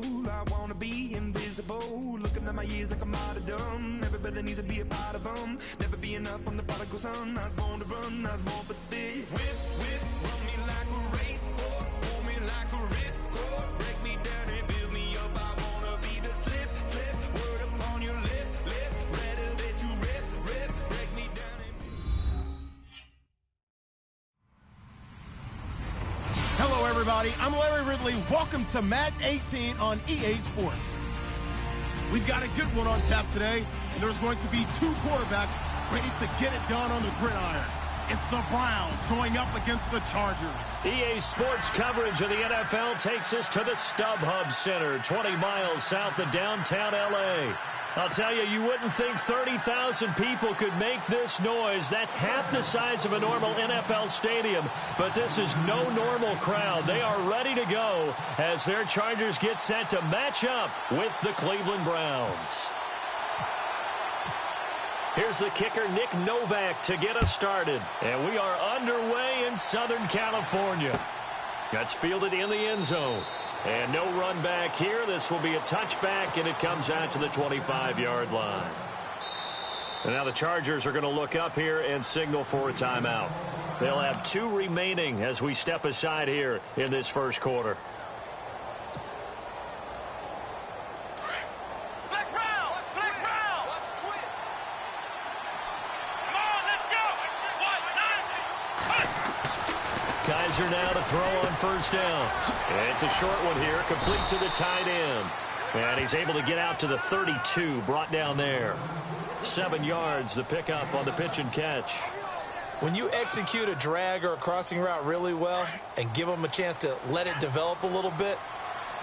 I wanna be invisible. Looking at my years like I'm martyrdom. Everybody needs to be a part of them. Never be enough from the prodigal son. I was born to run, I was born for this. Whip, whip, run me like a racehorse. Pull me like a ripcord. Break me down and build me up. I wanna be the slip, slip. Word upon your lip, lip. Rather that you rip, rip. Break me down and... Hello, everybody. I'm Larry Ridley. Welcome to Madden 18 on EA Sports. We've got a good one on tap today, and there's going to be two quarterbacks ready to get it done on the gridiron. It's the Browns going up against the Chargers. EA Sports coverage of the NFL takes us to the StubHub Center, 20 miles south of downtown L.A. I'll tell you, you wouldn't think 30,000 people could make this noise. That's half the size of a normal NFL stadium, but this is no normal crowd. They are ready to go as their Chargers get set to match up with the Cleveland Browns. Here's the kicker, Nick Novak, to get us started. And we are underway in Southern California. That's fielded in the end zone. And no run back here. This will be a touchback, and it comes out to the 25-yard line. And now the Chargers are going to look up here and signal for a timeout. They'll have 2 remaining as we step aside here in this first quarter. Kaiser now to throw on first down. It's a short one here, complete to the tight end. And he's able to get out to the 32, brought down there. 7 yards, the pickup on the pitch and catch. When you execute a drag or a crossing route really well and give them a chance to let it develop a little bit,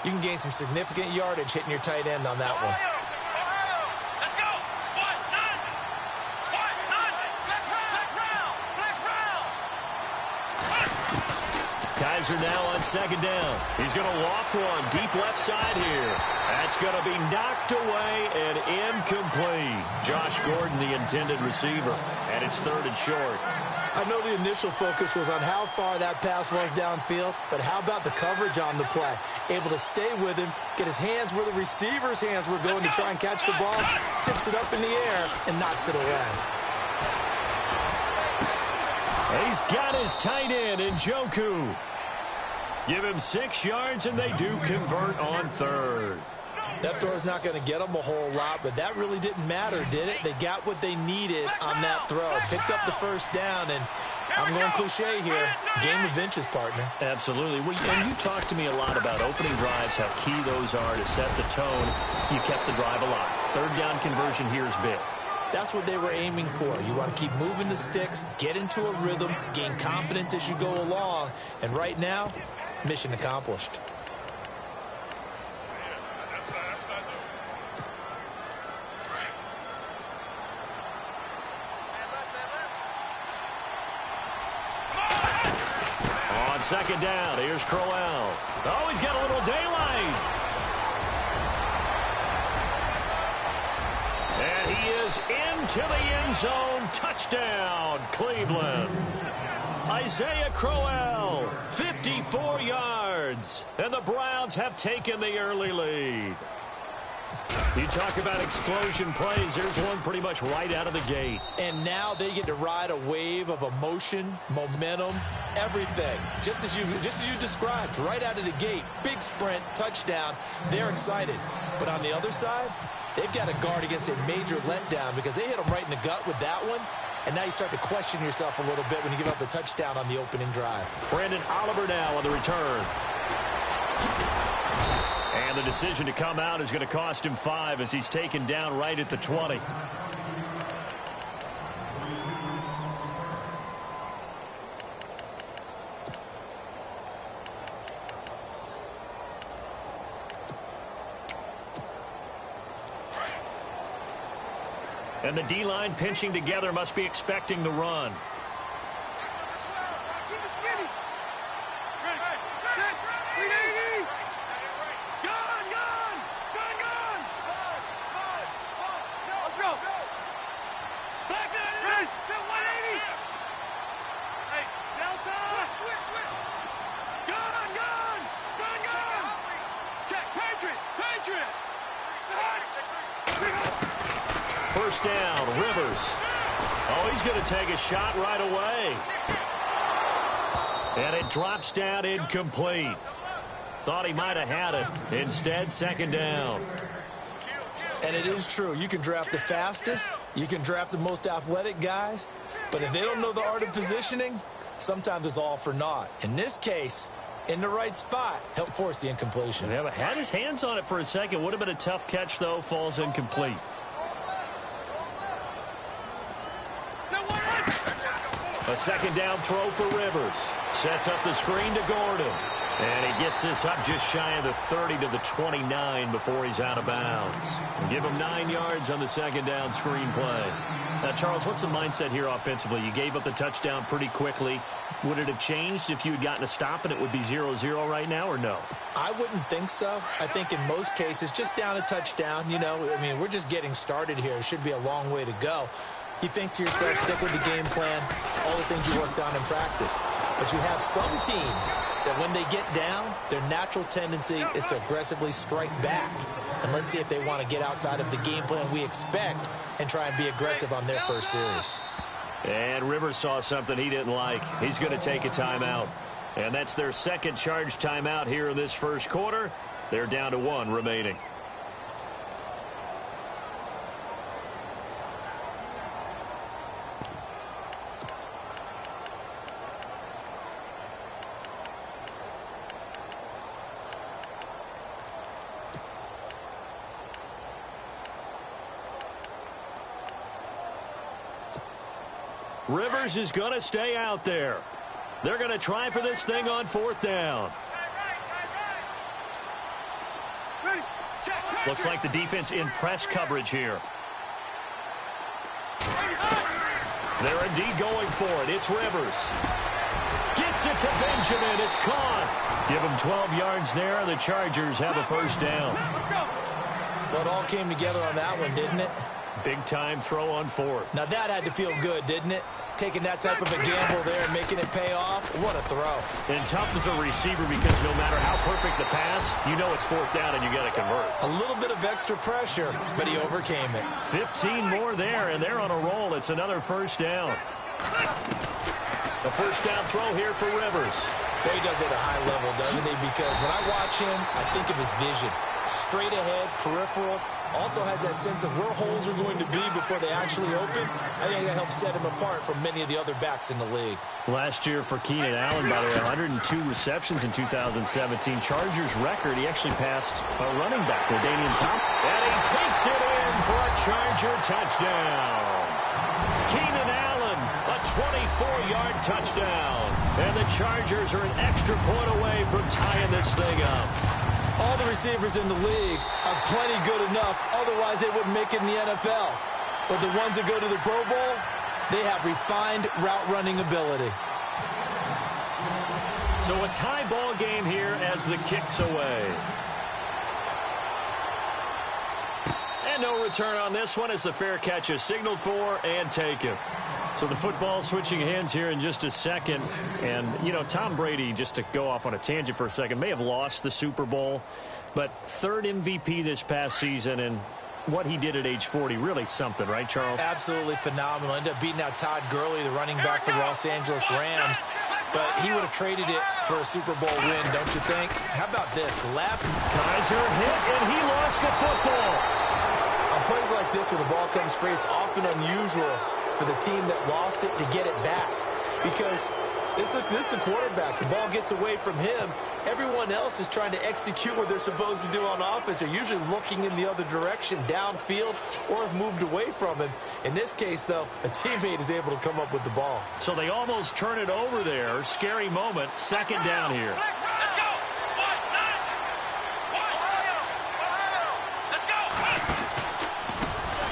you can gain some significant yardage hitting your tight end on that one. Kaiser now on second down. He's going to loft one deep left side here. That's going to be knocked away and incomplete. Josh Gordon, the intended receiver, and it's 3rd and short. I know the initial focus was on how far that pass was downfield, but how about the coverage on the play? Able to stay with him, get his hands where the receiver's hands were going to try and catch the ball, tips it up in the air, and knocks it away. He's got his tight end in Njoku. Give him 6 yards, and they do convert on 3rd. That throw's not going to get them a whole lot, but that really didn't matter, did it? They got what they needed on that throw. Picked up the first down, and I'm going cliche here. Game of inches, partner. Absolutely. Well, and you talked to me a lot about opening drives, how key those are to set the tone. You kept the drive alive. 3rd down conversion here is big. That's what they were aiming for. You want to keep moving the sticks, get into a rhythm, gain confidence as you go along. And right now, mission accomplished. On second down, here's Crowell. Oh, he's got a little daylight. And he is into the end zone. Touchdown, Cleveland. Isaiah Crowell, 54 yards. And the Browns have taken the early lead. You talk about explosion plays. There's one pretty much right out of the gate. And now they get to ride a wave of emotion, momentum, everything. Just as you described, right out of the gate. Big sprint, touchdown. They're excited. But on the other side, they've got to guard against a major letdown because they hit them right in the gut with that one. And now you start to question yourself a little bit when you give up a touchdown on the opening drive. Brandon Oliver now on the return. And the decision to come out is going to cost him 5 as he's taken down right at the 20. And the D-line pinching together must be expecting the run. Check, Patriot! First down, Rivers. Oh, he's going to take a shot right away. And it drops down incomplete. Thought he might have had it. Instead, second down. And it is true. You can draft the fastest. You can draft the most athletic guys. But if they don't know the art of positioning, sometimes it's all for naught. In this case, in the right spot, help force the incompletion. Yeah, had his hands on it for a second. Would have been a tough catch, though. Falls incomplete. A second down throw for Rivers. Sets up the screen to Gordon. And he gets this up just shy of the 30 to the 29 before he's out of bounds. And give him 9 yards on the second down screen play. Now, Charles, what's the mindset here offensively? You gave up the touchdown pretty quickly. Would it have changed if you had gotten a stop and it would be 0-0 right now, or no? I wouldn't think so. I think in most cases, just down a touchdown, you know, I mean, we're just getting started here. It should be a long way to go. You think to yourself, stick with the game plan, all the things you worked on in practice. But you have some teams that when they get down, their natural tendency is to aggressively strike back. And let's see if they want to get outside of the game plan we expect and try and be aggressive on their first series. And Rivers saw something he didn't like. He's going to take a timeout. And that's their second charge timeout here in this first quarter. They're down to 1 remaining. Rivers is going to stay out there. They're going to try for this thing on 4th down. Looks like the defense in press coverage here. They're indeed going for it. It's Rivers. Gets it to Benjamin. It's caught. Give him 12 yards there. The Chargers have a first down. Well, it all came together on that one, didn't it? Big time throw on 4th. Now that had to feel good, didn't it? Taking that type of a gamble there and making it pay off. What a throw. And tough as a receiver because no matter how perfect the pass, you know it's 4th down and you got to convert. A little bit of extra pressure, but he overcame it. 15 more there, and they're on a roll. It's another first down. The first down throw here for Rivers. Boy, he does it at a high level, doesn't he? Because when I watch him, I think of his vision. Straight ahead, peripheral. Also has that sense of where holes are going to be before they actually open. I think that helps set him apart from many of the other backs in the league. Last year for Keenan Allen, by the way, 102 receptions in 2017. Chargers record, he actually passed a running back, LaDainian Thompson. And he takes it in for a Charger touchdown. Keenan Allen, a 24-yard touchdown. And the Chargers are an extra point away from tying this thing up. All the receivers in the league are plenty good enough. Otherwise, they wouldn't make it in the NFL. But the ones that go to the Pro Bowl, they have refined route running ability. So a tie ball game here as the kick's away. And no return on this one as the fair catch is signaled for and taken. So the football switching hands here in just a second. And, you know, Tom Brady, just to go off on a tangent for a second, may have lost the Super Bowl. But 3rd MVP this past season, and what he did at age 40, really something, right, Charles? Absolutely phenomenal. Ended up beating out Todd Gurley, the running back for the Los Angeles Rams. But he would have traded it for a Super Bowl win, don't you think? How about this? Kaiser hit, and he lost the football. On plays like this where the ball comes free, it's often unusual for the team that lost it to get it back. Because this is the quarterback. The ball gets away from him. Everyone else is trying to execute what they're supposed to do on offense. They're usually looking in the other direction, downfield, or have moved away from him. In this case, though, a teammate is able to come up with the ball. So they almost turn it over there. Scary moment. Second down here.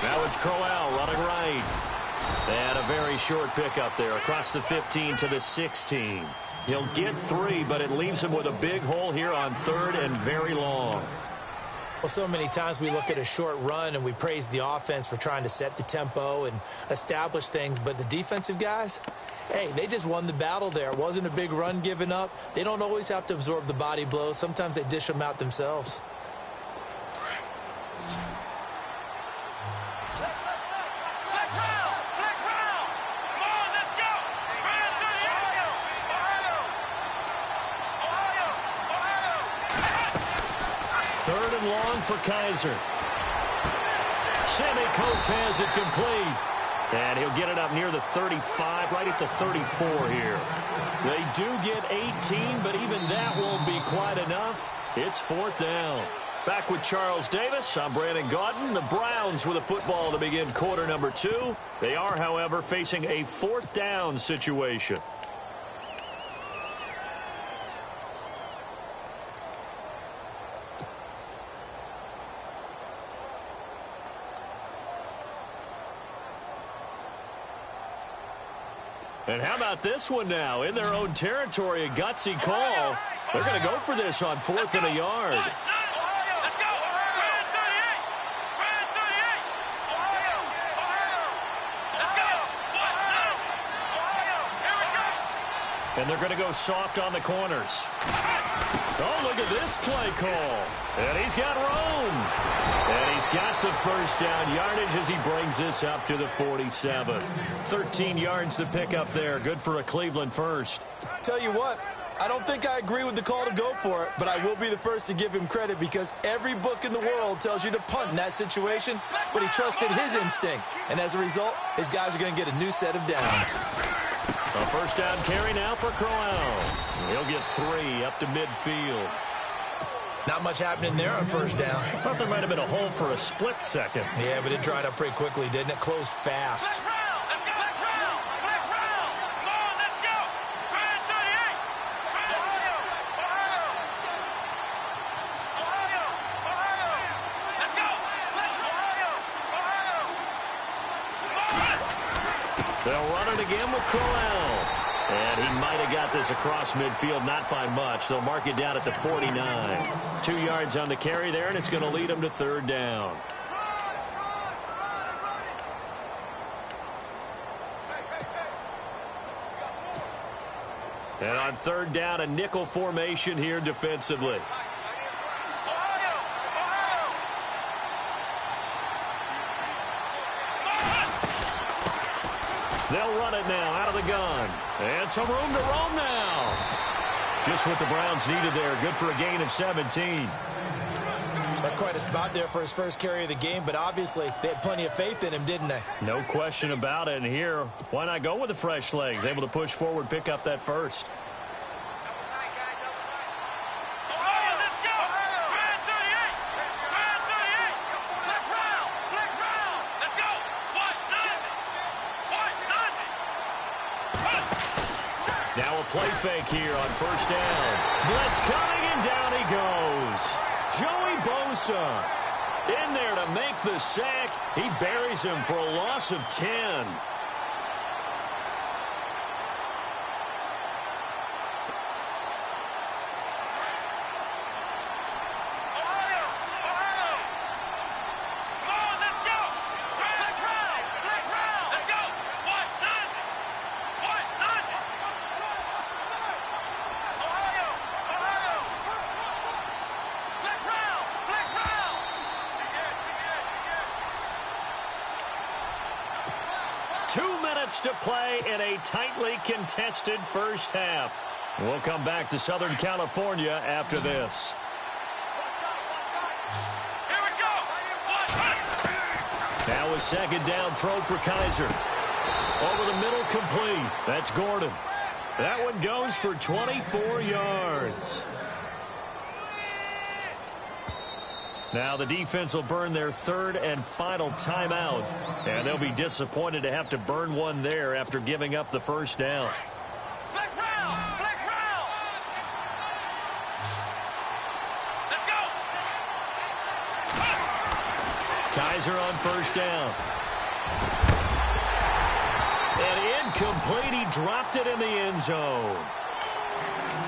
Now it's Crowell running right. And a very short pickup there across the 15 to the 16. He'll get 3, but it leaves him with a big hole here on 3rd and very long. Well, so many times we look at a short run and we praise the offense for trying to set the tempo and establish things. But the defensive guys, hey, they just won the battle there. It wasn't a big run given up. They don't always have to absorb the body blows. Sometimes they dish them out themselves. Third and long for Kaiser. Sammy Coates has it complete. And he'll get it up near the 35, right at the 34 here. They do get 18, but even that won't be quite enough. It's fourth down. Back with Charles Davis, I'm Brandon Gaudin. The Browns with a football to begin quarter number 2. They are, however, facing a fourth down situation. And how about this one now? In their own territory, a gutsy call. They're going to go for this on 4th and a yard. And they're going to go soft on the corners. Oh, look at this play call. And he's got room. And he's got the first down yardage as he brings this up to the 47. 13 yards to pick up there. Good for a Cleveland first. Tell you what, I don't think I agree with the call to go for it, but I will be the first to give him credit because every book in the world tells you to punt in that situation, but he trusted his instinct. And as a result, his guys are going to get a new set of downs. A first down carry now for Crowell. He'll get 3 up to midfield. Not much happening there on first down. I thought there might have been a hole for a split second. Yeah, but it dried up pretty quickly, didn't it? Closed fast. They'll run it again with Crowell. And he might have got this across midfield, not by much. They'll mark it down at the 49. 2 yards on the carry there, and it's going to lead them to third down. And on third down, a nickel formation here defensively. They'll run it now out of the gun. And some room to roam now. Just what the Browns needed there. Good for a gain of 17. That's quite a spot there for his first carry of the game, but obviously they had plenty of faith in him, didn't they? No question about it. And here, why not go with the fresh legs? Able to push forward, pick up that first. Now a play fake here on first down. Blitz coming, and down he goes. Joey Bosa in there to make the sack. He buries him for a loss of 10. To play in a tightly contested first half. We'll come back to Southern California after this. Here we go. Now a second down throw for Kaiser. Over the middle, complete. That's Gordon. That one goes for 24 yards. Now the defense will burn their third and final timeout, and they'll be disappointed to have to burn one there after giving up the first down. Flex round. Let's go. Kaiser on first down. And incomplete. He dropped it in the end zone.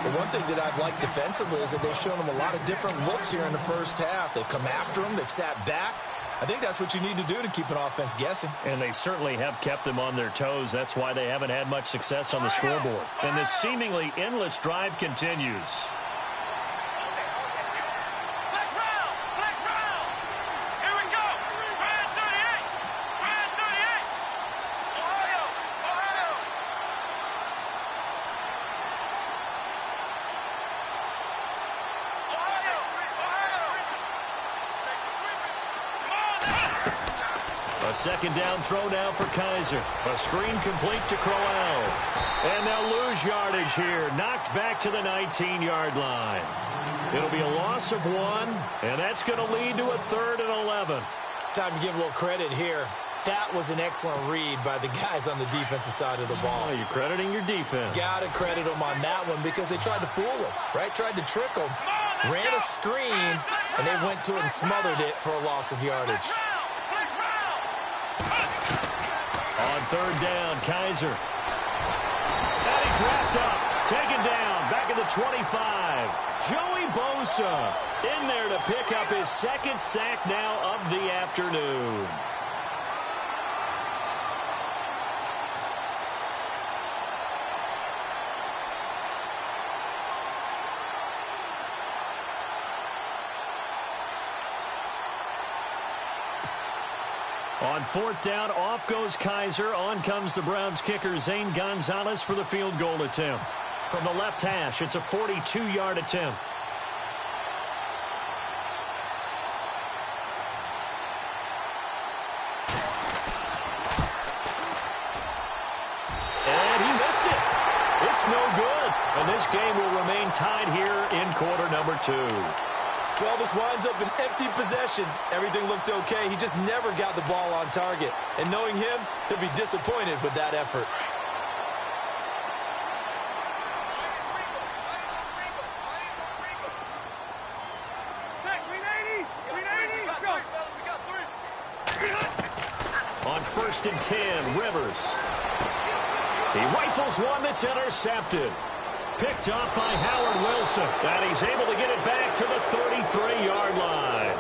Well, one thing that I've liked defensively is that they've shown them a lot of different looks here in the first half. They've come after them. They've sat back. I think that's what you need to do to keep an offense guessing. And they certainly have kept them on their toes. That's why they haven't had much success on the scoreboard. And this seemingly endless drive continues. A second down throw now for Kaiser. A screen complete to Crowell. And they'll lose yardage here. Knocked back to the 19-yard line. It'll be a loss of 1, and that's going to lead to a 3rd and 11. Time to give a little credit here. That was an excellent read by the guys on the defensive side of the ball. Oh, you're crediting your defense. Got to credit them on that one because they tried to fool them, right? Tried to trick them. Ran a screen, and they went to it and smothered it for a loss of yardage. On 3rd down, Kaiser. And he's wrapped up. Taken down. Back at the 25. Joey Bosa in there to pick up his 2nd sack now of the afternoon. On 4th down, off goes Kaiser. On comes the Browns kicker, Zane Gonzalez, for the field goal attempt. From the left hash, it's a 42-yard attempt. And he missed it. It's no good. And this game will remain tied here in quarter number 2. Well, this winds up an empty possession. Everything looked okay. He just never got the ball on target. And knowing him, he'll be disappointed with that effort. On 1st and 10, Rivers. He rifles one that's intercepted. Picked off by Howard Wilson. And he's able to get it back to the 33-yard line.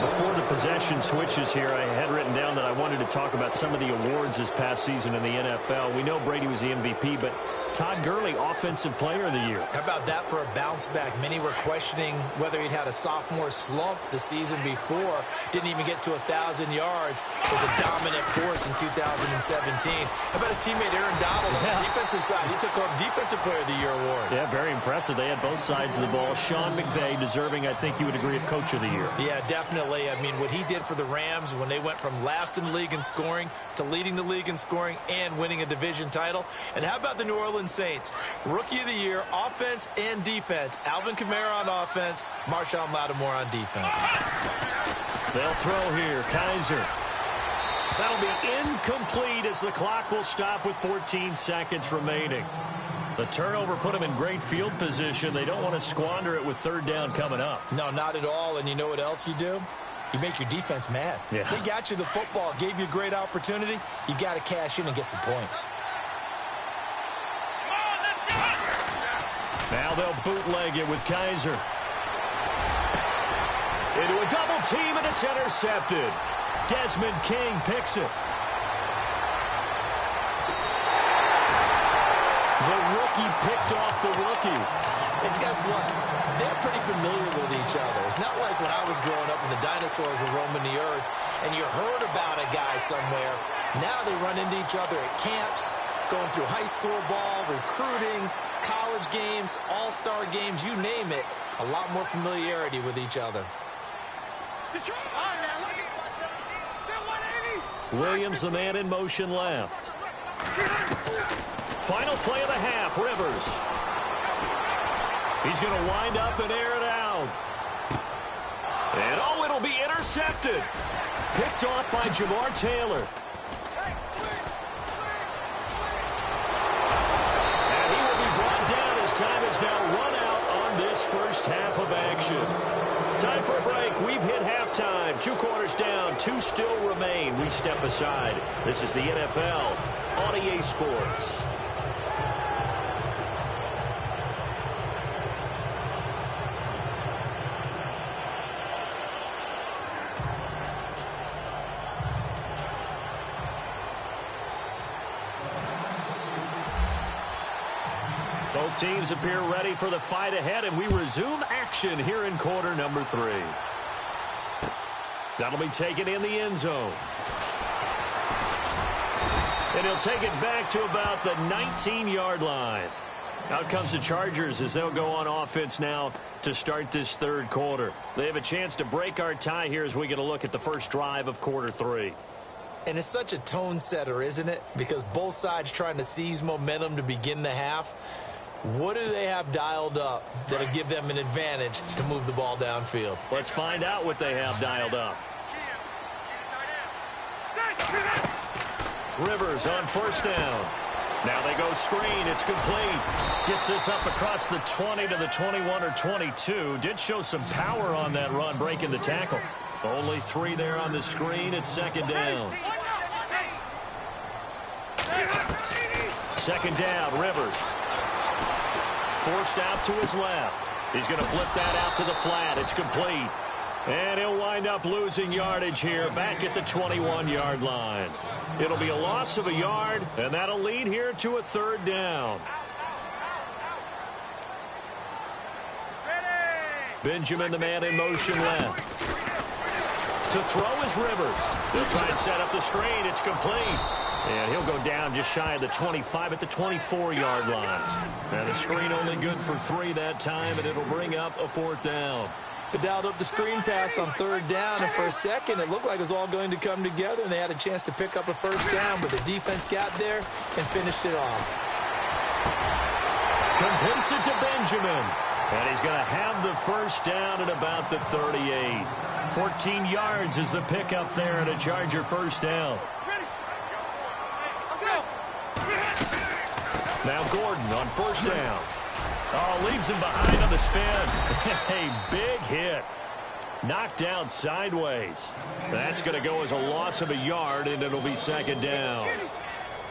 Before the possession switches here, I had written down that I wanted to talk about some of the awards this past season in the NFL. We know Brady was the MVP, but Todd Gurley, Offensive Player of the Year. How about that for a bounce back? Many were questioning whether he'd had a sophomore slump the season before. Didn't even get to 1,000 yards. Was a dominant force in 2017. How about his teammate Aaron Donald on the defensive side? He took home Defensive Player of the Year award. Yeah, very impressive. They had both sides of the ball. Sean McVay deserving, I think you would agree, of Coach of the Year. Yeah, definitely. I mean, what he did for the Rams when they went from last in the league in scoring to leading the league in scoring and winning a division title. And how about the New Orleans Saints? Rookie of the Year, offense and defense. Alvin Kamara on offense, Marshawn Lattimore on defense. They'll throw here. Kaiser. That'll be incomplete as the clock will stop with 14 seconds remaining. The turnover put them in great field position. They don't want to squander it with 3rd down coming up. No, not at all. And you know what else you do? You make your defense mad. Yeah. They got you the football, gave you a great opportunity. You got to cash in and get some points. Now they'll bootleg it with Kaiser. Into a double team, and it's intercepted. Desmond King picks it. The rookie picked off the rookie. And guess what? They're pretty familiar with each other. It's not like when I was growing up and the dinosaurs were roaming the earth and you heard about a guy somewhere. Now they run into each other at camps, going through high school ball, recruiting, college games, all-star games, you name it. A lot more familiarity with each other. Williams, the man in motion left. Final play of the half, Rivers. He's going to wind up and air it out. And, oh, it'll be intercepted. Picked off by Jamar Taylor. And he will be brought down as time is now run out on this first half of action. Time for a break. We've hit halftime. 2 quarters down. 2 still remain. We step aside. This is the NFL on EA Sports. Both teams appear ready for the fight ahead, and we resume action here in quarter number 3. That'll be taken in the end zone. And he'll take it back to about the 19-yard line. Out comes the Chargers as they'll go on offense now to start this 3rd quarter. They have a chance to break our tie here as we get a look at the first drive of quarter 3. And it's such a tone setter, isn't it? Because both sides trying to seize momentum to begin the half. What do they have dialed up that'll give them an advantage to move the ball downfield? Let's find out what they have dialed up. Rivers on first down. Now they go screen. It's complete. Gets this up across the 20 to the 21 or 22. Did show some power on that run, breaking the tackle. Only 3 there on the screen. It's second down. Second down, Rivers. Forced out to his left. He's going to flip that out to the flat. It's complete. And he'll wind up losing yardage here back at the 21-yard line. It'll be a loss of a yard, and that'll lead here to a third down. Benjamin, the man in motion left. To throw is Rivers. They'll try and set up the screen. It's complete. And he'll go down just shy of the 25 at the 24-yard line. And the screen only good for 3 that time, and it'll bring up a fourth down. They dialed up the screen pass on third down, and for a second it looked like it was all going to come together, and they had a chance to pick up a first down, but the defense got there and finished it off. Completes it to Benjamin. And he's going to have the first down at about the 38. 14 yards is the pickup there and a Charger first down. Now Gordon on first down. Oh, leaves him behind on the spin. A big hit. Knocked out sideways. That's going to go as a loss of a yard, and it'll be second down.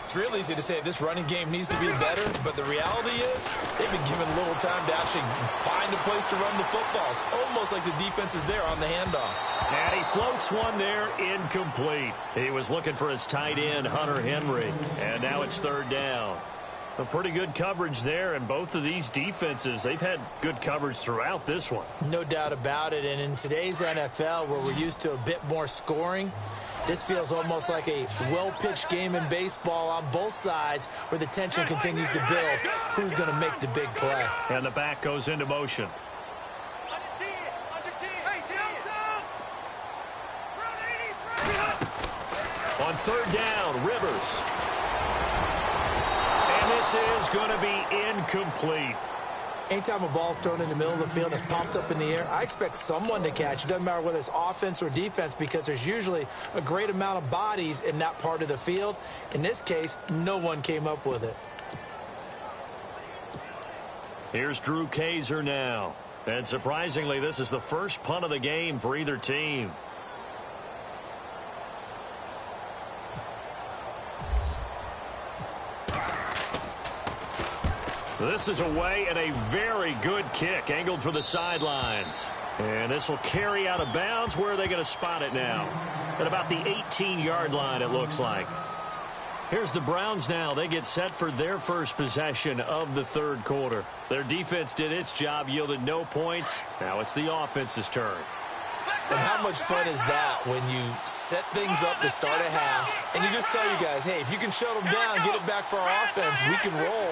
It's real easy to say this running game needs to be better, but the reality is they've been given little time to actually find a place to run the football. It's almost like the defense is there on the handoff. And he floats one there, incomplete. He was looking for his tight end, Hunter Henry, and now it's third down. A pretty good coverage there, and both of these defenses, they've had good coverage throughout this one. No doubt about it, and in today's NFL, where we're used to a bit more scoring, this feels almost like a well-pitched game in baseball on both sides where the tension continues to build. Who's going to make the big play? And the back goes into motion. On third down, Rivers. And this is going to be incomplete. Anytime a ball's thrown in the middle of the field and it's popped up in the air, I expect someone to catch. It doesn't matter whether it's offense or defense, because there's usually a great amount of bodies in that part of the field. In this case, no one came up with it. Here's Drew Kaiser now. And surprisingly, this is the first punt of the game for either team. This is away, and a very good kick angled for the sidelines. And this will carry out of bounds. Where are they going to spot it now? At about the 18-yard line, it looks like. Here's the Browns now. They get set for their first possession of the third quarter. Their defense did its job, yielded no points. Now it's the offense's turn. And how much fun is that when you set things up to start a half and you just tell you guys, hey, if you can shut them down, get it back for our offense, we can roll.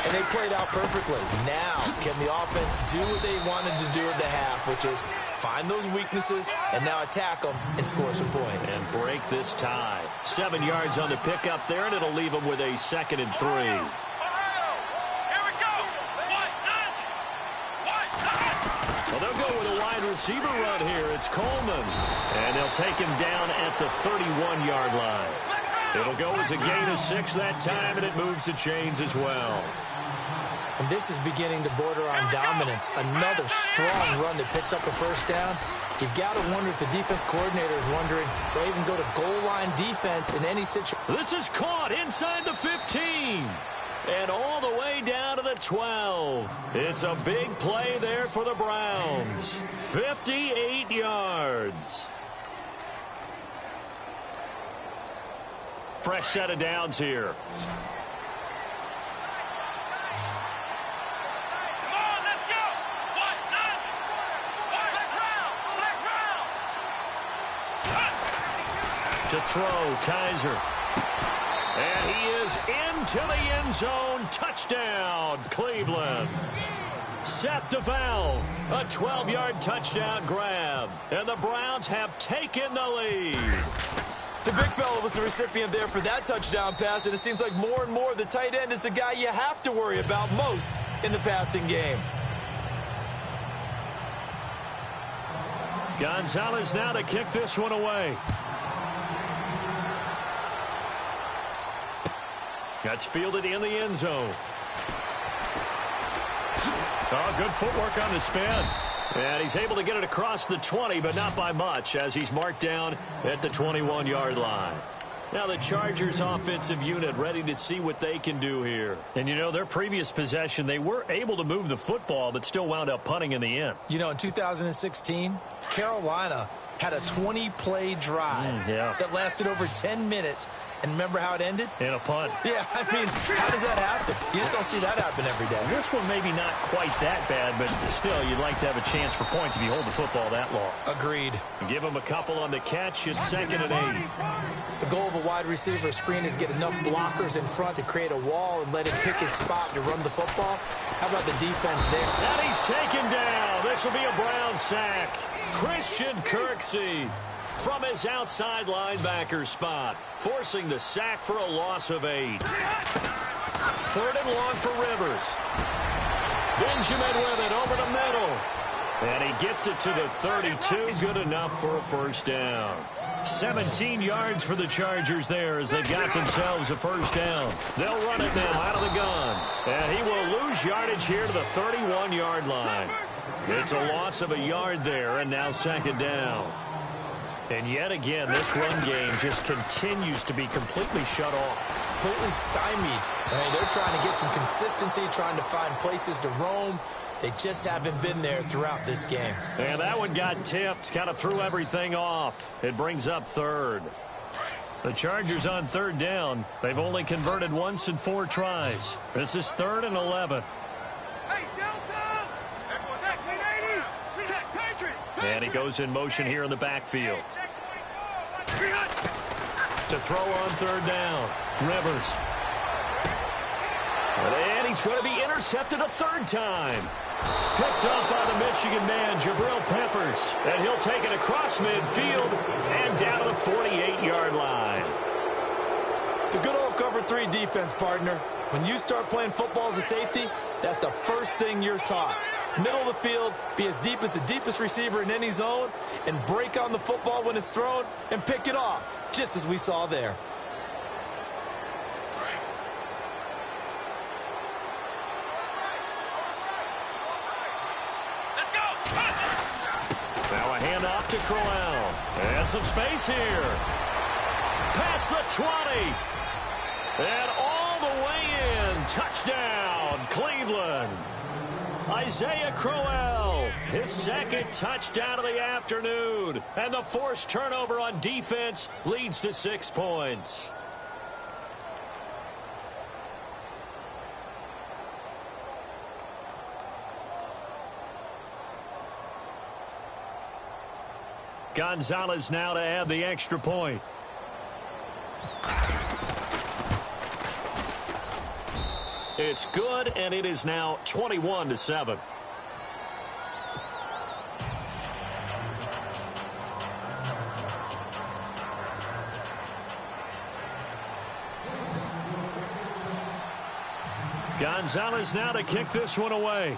And they played out perfectly. Now, can the offense do what they wanted to do at the half, which is find those weaknesses and now attack them and score some points. And break this tie. 7 yards on the pickup there, and it'll leave them with a 2nd and 3. Well, they'll go with a wide receiver run here. It's Coleman. And they'll take him down at the 31-yard line. It'll go as a gain of 6 that time, and it moves the chains as well. And this is beginning to border on dominance. Another strong run that picks up a first down. You got to wonder if the defense coordinator is wondering, will even go to goal line defense in any situation. This is caught inside the 15. And all the way down to the 12. It's a big play there for the Browns. 58 yards. Fresh set of downs here. To throw, Kaiser. And he is into the end zone. Touchdown, Cleveland. Set to valve. A 12-yard touchdown grab. And the Browns have taken the lead. The big fella was the recipient there for that touchdown pass, and it seems like more and more the tight end is the guy you have to worry about most in the passing game. Gonzalez now to kick this one away. That's fielded in the end zone. Oh, good footwork on the spin. And he's able to get it across the 20, but not by much, as he's marked down at the 21-yard line. Now the Chargers offensive unit ready to see what they can do here. And, you know, their previous possession, they were able to move the football, but still wound up punting in the end. You know, in 2016, Carolina had a 20-play drive that lasted over 10 minutes. And remember how it ended? In a punt. Yeah, I mean, how does that happen? You just don't see that happen every day. This one maybe not quite that bad, but still, you'd like to have a chance for points if you hold the football that long. Agreed. Give him a couple on the catch. It's 2nd and 8. The goal of a wide receiver screen is get enough blockers in front to create a wall and let him pick his spot to run the football. How about the defense there? And he's taken down. This will be a Brown sack. Christian Kirksey from his outside linebacker spot, forcing the sack for a loss of 8. 3rd and long for Rivers. Benjamin with it over the middle. And he gets it to the 32. Good enough for a first down. 17 yards for the Chargers there as they got themselves a first down. They'll run it now out of the gun. And he will lose yardage here to the 31-yard line. It's a loss of a yard there, and now 2nd down. And yet again, this run game just continues to be completely shut off. Completely stymied. They're trying to get some consistency, trying to find places to roam. They just haven't been there throughout this game. And that one got tipped, kind of threw everything off. It brings up 3rd. The Chargers on 3rd down. They've only converted once in 4 tries. This is 3rd and 11. And he goes in motion here in the backfield. To throw on 3rd down. Rivers. And he's going to be intercepted a 3rd time. Picked up by the Michigan man, Jabril Peppers. And he'll take it across midfield and down to the 48-yard line. The good old cover 3 defense, partner. When you start playing football as a safety, that's the first thing you're taught. Middle of the field, be as deep as the deepest receiver in any zone, and break on the football when it's thrown and pick it off, just as we saw there. Now a handoff to Crowell. And some space here. Past the 20. And all the way in. Touchdown, Cleveland. Isaiah Crowell, his 2nd touchdown of the afternoon. And the forced turnover on defense leads to 6 points. Gonzalez now to add the extra point. It's good, and it is now 21-7. Gonzalez now to kick this one away.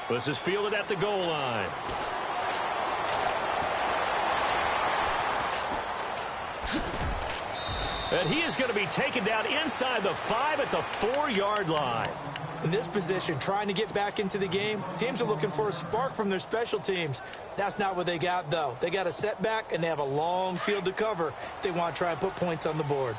This is fielded at the goal line. And he is going to be taken down inside the 5 at the 4-yard line. In this position, trying to get back into the game, teams are looking for a spark from their special teams. That's not what they got, though. They got a setback, and they have a long field to cover if they want to try and put points on the board.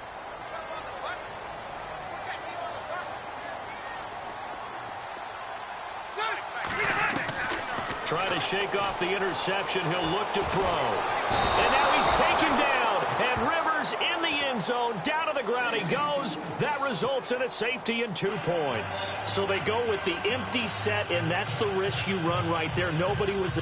Trying to shake off the interception. He'll look to throw. And now he's taken down. And Rivers in the end zone. Down to the ground he goes. That results in a safety and 2 points. So they go with the empty set, and that's the risk you run right there. Nobody was...